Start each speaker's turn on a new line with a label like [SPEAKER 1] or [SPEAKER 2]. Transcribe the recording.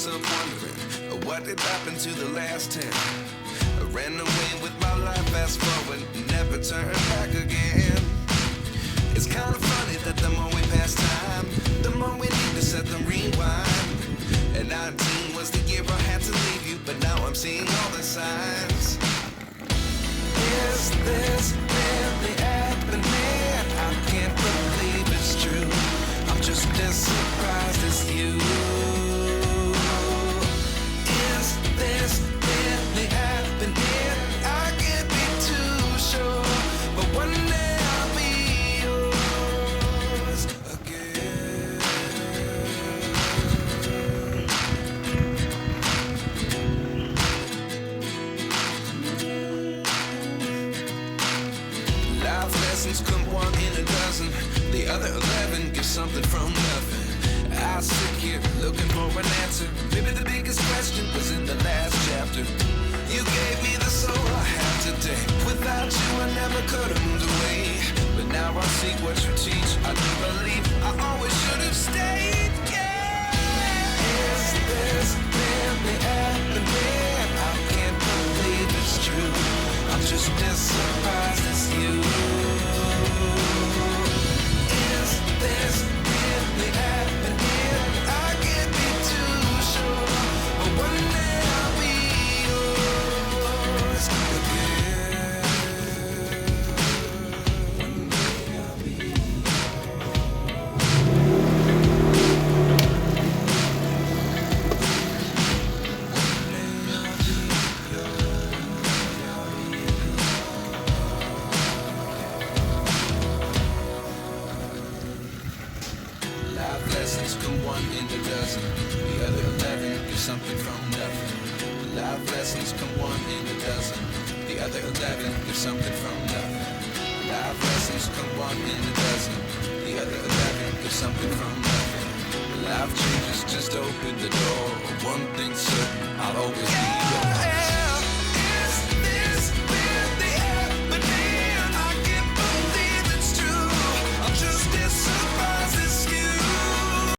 [SPEAKER 1] myself wondering what did happen to the last 10. I ran away with my life, fast forward, never turn back again. It's kind of funny that the more we pass time, the more we need to set the rewind. And 19 was the year I had to leave you, but now I'm seeing all the signs. Is this really happening? I can't believe it's true. I'm just as surprised as you. Is this really happening? I can't be too sure, but one day I'll be yours again. Life lessons come one in a dozen. The other 11 give something from nothing. I sit here looking for an answer. Maybe the biggest question was in the last chapter. You gave me the soul I have today. Without you I never could have moved away. But now I see what you teach. I do believe I always should have stayed. Yeah. Is this really happening? I can't believe it's true. I'm just as surprised as you. Is this really happening? I can't be too sure, but one day I'll be yours again. One day I'll be Life lessons come one in a dozen. The other 11 give something from nothing. Life lessons come one in a dozen. The other 11 give something from nothing. Life lessons come one in a dozen. The other 11 give something from nothing. Life changes just open the door. One thing's certain, I'll always